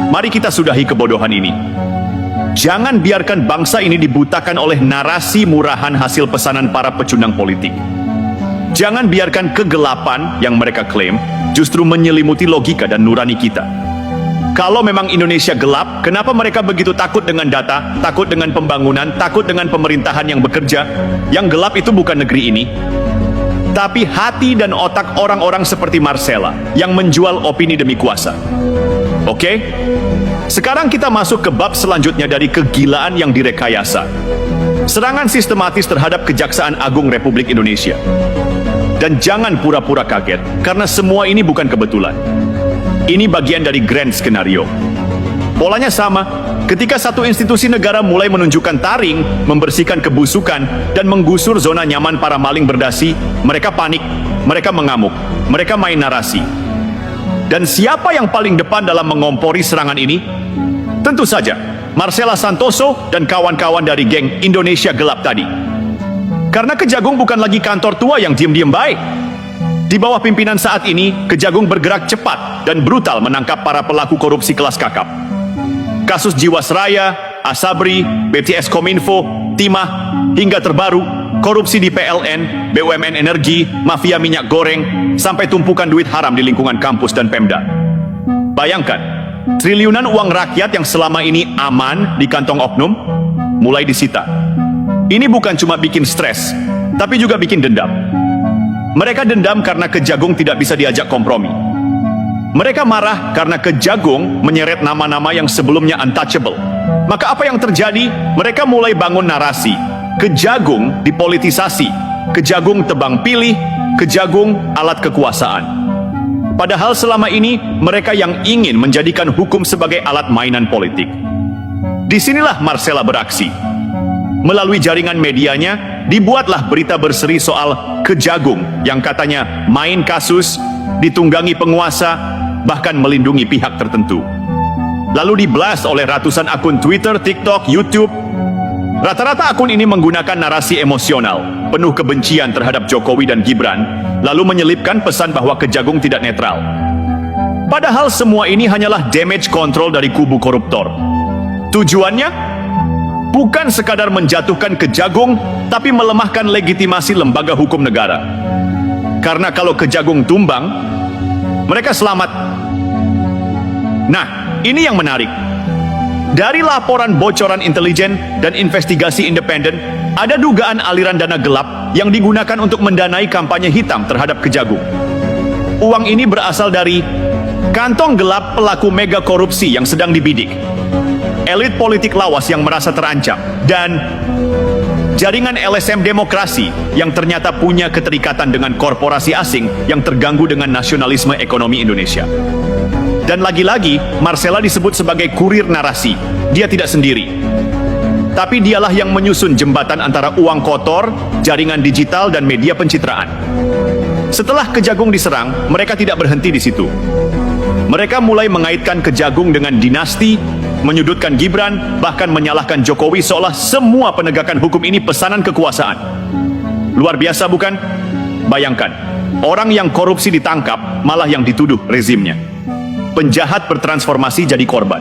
Mari kita sudahi kebodohan ini. Jangan biarkan bangsa ini dibutakan oleh narasi murahan hasil pesanan para pecundang politik. Jangan biarkan kegelapan yang mereka klaim justru menyelimuti logika dan nurani kita. Kalau memang Indonesia gelap, kenapa mereka begitu takut dengan data, takut dengan pembangunan, takut dengan pemerintahan yang bekerja? Yang gelap itu bukan negeri ini, tapi hati dan otak orang-orang seperti Marcella yang menjual opini demi kuasa. Oke? Sekarang kita masuk ke bab selanjutnya dari kegilaan yang direkayasa. Serangan sistematis terhadap Kejaksaan Agung Republik Indonesia. Dan jangan pura-pura kaget, karena semua ini bukan kebetulan. Ini bagian dari grand skenario. Polanya sama, ketika satu institusi negara mulai menunjukkan taring, membersihkan kebusukan, dan menggusur zona nyaman para maling berdasi, mereka panik, mereka mengamuk, mereka main narasi. Dan siapa yang paling depan dalam mengompori serangan ini? Tentu saja, Marcella Santoso dan kawan-kawan dari geng Indonesia Gelap tadi. Karena Kejagung bukan lagi kantor tua yang diam-diam baik. Di bawah pimpinan saat ini, Kejagung bergerak cepat dan brutal menangkap para pelaku korupsi kelas kakap. Kasus Jiwasraya, Asabri, BTS Kominfo, Timah, hingga terbaru, korupsi di PLN, BUMN Energi, mafia minyak goreng, sampai tumpukan duit haram di lingkungan kampus dan Pemda. Bayangkan, triliunan uang rakyat yang selama ini aman di kantong oknum, mulai disita. Ini bukan cuma bikin stres, tapi juga bikin dendam. Mereka dendam karena Kejagung tidak bisa diajak kompromi. Mereka marah karena Kejagung menyeret nama-nama yang sebelumnya untouchable. Maka apa yang terjadi? Mereka mulai bangun narasi. Kejagung dipolitisasi. Kejagung tebang pilih. Kejagung alat kekuasaan. Padahal selama ini mereka yang ingin menjadikan hukum sebagai alat mainan politik. Disinilah Marcella beraksi. Melalui jaringan medianya, dibuatlah berita berseri soal Kejagung yang katanya main kasus, ditunggangi penguasa, bahkan melindungi pihak tertentu. Lalu diblast oleh ratusan akun Twitter, TikTok, YouTube. Rata-rata akun ini menggunakan narasi emosional, penuh kebencian terhadap Jokowi dan Gibran, lalu menyelipkan pesan bahwa Kejagung tidak netral. Padahal semua ini hanyalah damage control dari kubu koruptor. Tujuannya? Bukan sekadar menjatuhkan Kejagung, tapi melemahkan legitimasi lembaga hukum negara. Karena kalau Kejagung tumbang, mereka selamat. Nah, ini yang menarik. Dari laporan bocoran intelijen dan investigasi independen, ada dugaan aliran dana gelap yang digunakan untuk mendanai kampanye hitam terhadap Kejagung. Uang ini berasal dari kantong gelap pelaku mega korupsi yang sedang dibidik, elit politik lawas yang merasa terancam, dan jaringan LSM demokrasi yang ternyata punya keterikatan dengan korporasi asing yang terganggu dengan nasionalisme ekonomi Indonesia. Dan lagi-lagi, Marcella disebut sebagai kurir narasi. Dia tidak sendiri. Tapi dialah yang menyusun jembatan antara uang kotor, jaringan digital, dan media pencitraan. Setelah Kejagung diserang, mereka tidak berhenti di situ. Mereka mulai mengaitkan Kejagung dengan dinasti, menyudutkan Gibran, bahkan menyalahkan Jokowi seolah semua penegakan hukum ini pesanan kekuasaan. Luar biasa bukan? Bayangkan, orang yang korupsi ditangkap, malah yang dituduh rezimnya. Penjahat bertransformasi jadi korban.